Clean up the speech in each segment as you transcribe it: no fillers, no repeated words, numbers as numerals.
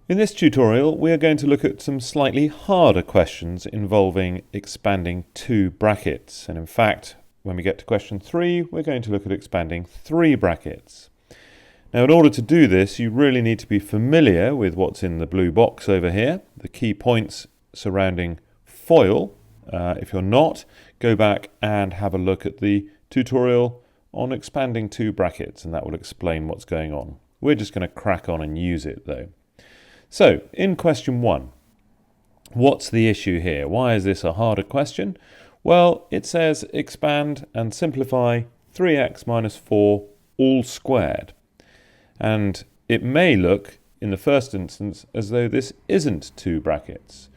In this tutorial, we are going to look at some slightly harder questions involving expanding two brackets. And in fact, when we get to question 3, we're going to look at expanding 3 brackets. Now, in order to do this, you really need to be familiar with what's in the blue box over here, the key points surrounding FOIL. If you're not, go back and have a look at the tutorial on expanding 2 brackets, and that will explain what's going on. We're just going to crack on and use it, though. So, in question 1, what's the issue here? Why is this a harder question? Well, it says expand and simplify 3x minus 4 all squared. And it may look, in the first instance, as though this isn't 2 brackets.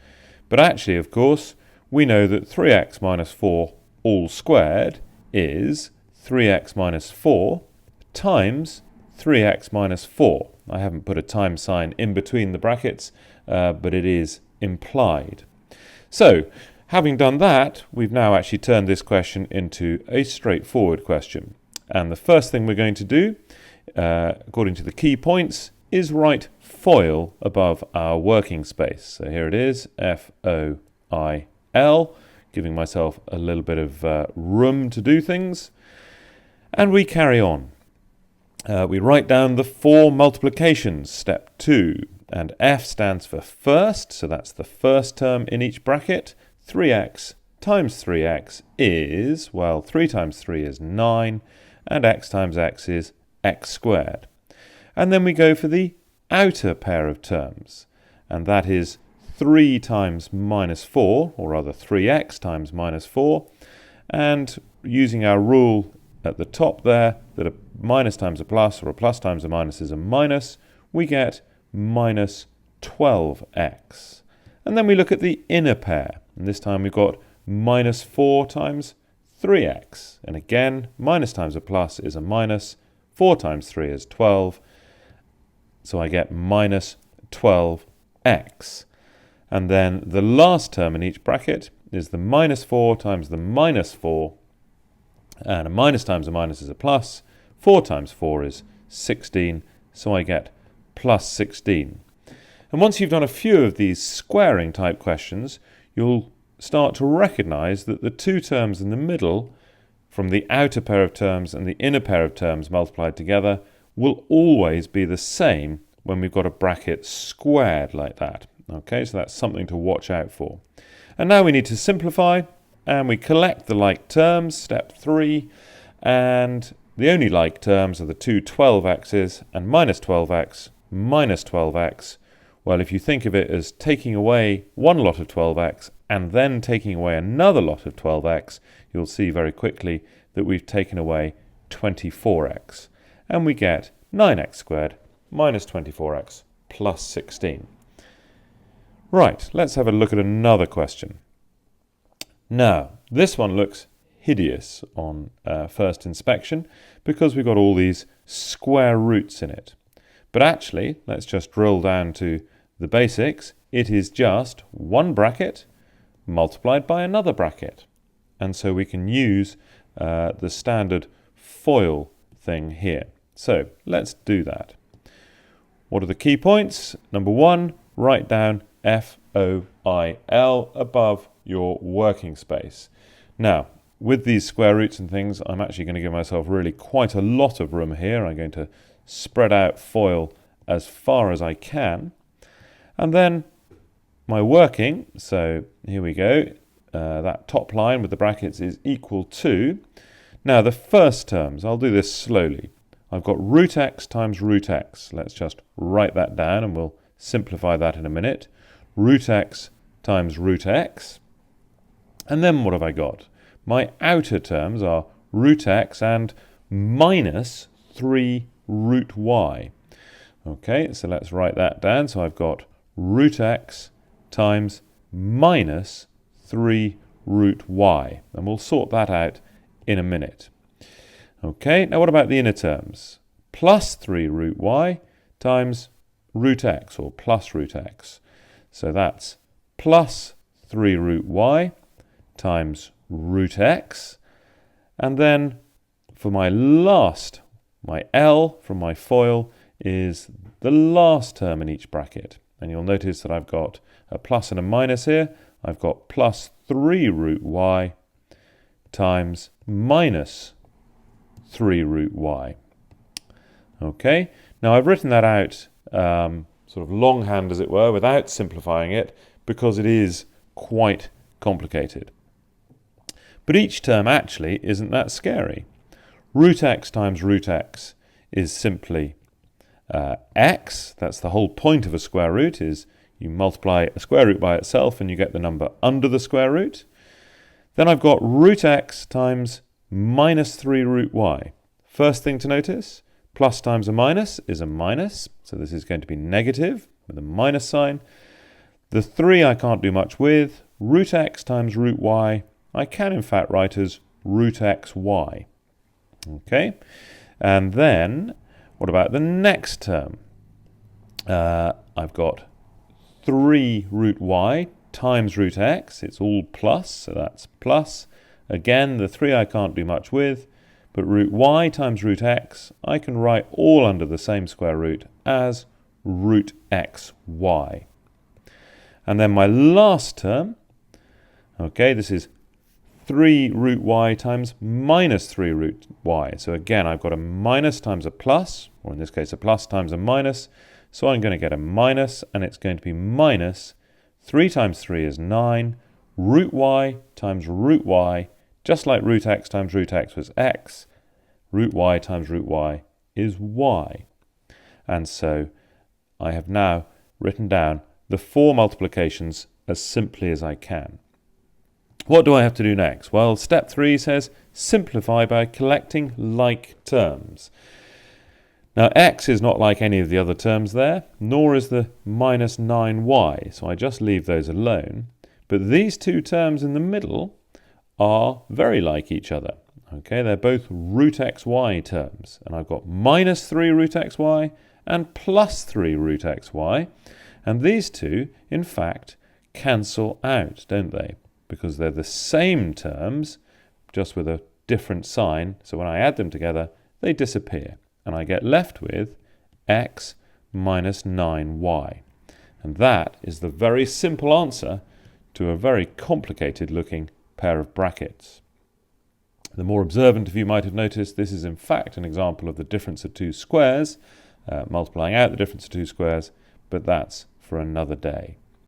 But actually, of course, we know that 3x minus 4 all squared is 3x minus 4 times 3x minus 4. I haven't put a times sign in between the brackets, but it is implied. So, having done that, we've now actually turned this question into a straightforward question. And the first thing we're going to do, according to the key points, is write FOIL above our working space. So here it is, F-O-I-L, giving myself a little bit of room to do things. And we carry on. We write down the 4 multiplications, step 2, and F stands for first, so that's the first term in each bracket. 3x times 3x is, well, 3 times 3 is 9, and x times x is x squared. And then we go for the outer pair of terms, and that is 3 times minus 4, or rather 3x times minus 4, and using our rule at the top there, that a minus times a plus, or a plus times a minus is a minus, we get minus 12x. And then we look at the inner pair, and this time we've got minus 4 times 3x. And again, minus times a plus is a minus, 4 times 3 is 12, so I get minus 12x. And then the last term in each bracket is the minus 4 times the minus 4, and a minus times a minus is a plus. 4 times 4 is 16, so I get plus 16. And once you've done a few of these squaring type questions, you'll start to recognize that the 2 terms in the middle, from the outer pair of terms and the inner pair of terms multiplied together, will always be the same when we've got a bracket squared like that. Okay, so that's something to watch out for. And now we need to simplify, and we collect the like terms, step 3, and the only like terms are the two 12x's and minus 12x, minus 12x. Well, if you think of it as taking away one lot of 12x and then taking away another lot of 12x, you'll see very quickly that we've taken away 24x. And we get 9x squared minus 24x plus 16. Right, let's have a look at another question. Now, this one looks hideous on first inspection because we've got all these square roots in it. But actually, let's just drill down to the basics. It is just one bracket multiplied by another bracket. And so we can use the standard FOIL thing here. So let's do that. What are the key points? Number 1, write down FOIL above your working space. Now, with these square roots and things, I'm actually going to give myself really quite a lot of room here. I'm going to spread out FOIL as far as I can. And then my working, so here we go, that top line with the brackets is equal to, now the first terms, I'll do this slowly. I've got root x times root x. Let's just write that down and we'll simplify that in a minute. Root x times root x. And then what have I got? My outer terms are root x and minus 3 root y. Okay, so let's write that down. So I've got root x times minus 3 root y. And we'll sort that out in a minute. Okay, now what about the inner terms? Plus 3 root y times root x, or plus root x. So that's plus 3 root y times root x. And then for my L from my FOIL is the last term in each bracket. And you'll notice that I've got a plus and a minus here. I've got plus 3 root y times minus 3 root y. Okay, now I've written that out sort of longhand, as it were, without simplifying it, because it is quite complicated. But each term actually isn't that scary. Root x times root x is simply x. That's the whole point of a square root, is you multiply a square root by itself and you get the number under the square root. Then I've got root x times minus 3 root y. First thing to notice, plus times a minus is a minus, so this is going to be negative with a minus sign. The 3 I can't do much with. Root x times root y, I can in fact write as root xy. Okay, and then what about the next term? I've got 3 root y times root x. It's all plus, so that's plus. Again, the 3 I can't do much with, but root y times root x, I can write all under the same square root as root xy. And then my last term, okay, this is 3 root y times minus 3 root y. So again, I've got a minus times a plus, or in this case a plus times a minus. So I'm going to get a minus, and it's going to be minus 3 times 3 is 9, root y times root y, just like root x times root x was x, root y times root y is y. And so I have now written down the 4 multiplications as simply as I can. What do I have to do next? Well, step 3 says simplify by collecting like terms. Now, x is not like any of the other terms there, nor is the minus 9y, so I just leave those alone. But these two terms in the middle are very like each other. Okay, they're both root xy terms, and I've got minus 3 root xy and plus 3 root xy, and these two, in fact, cancel out, don't they? Because they're the same terms, just with a different sign, so when I add them together, they disappear. And I get left with x minus 9y. And that is the very simple answer to a very complicated looking pair of brackets. The more observant of you might have noticed this is in fact an example of the difference of two squares, multiplying out the difference of two squares, but that's for another day.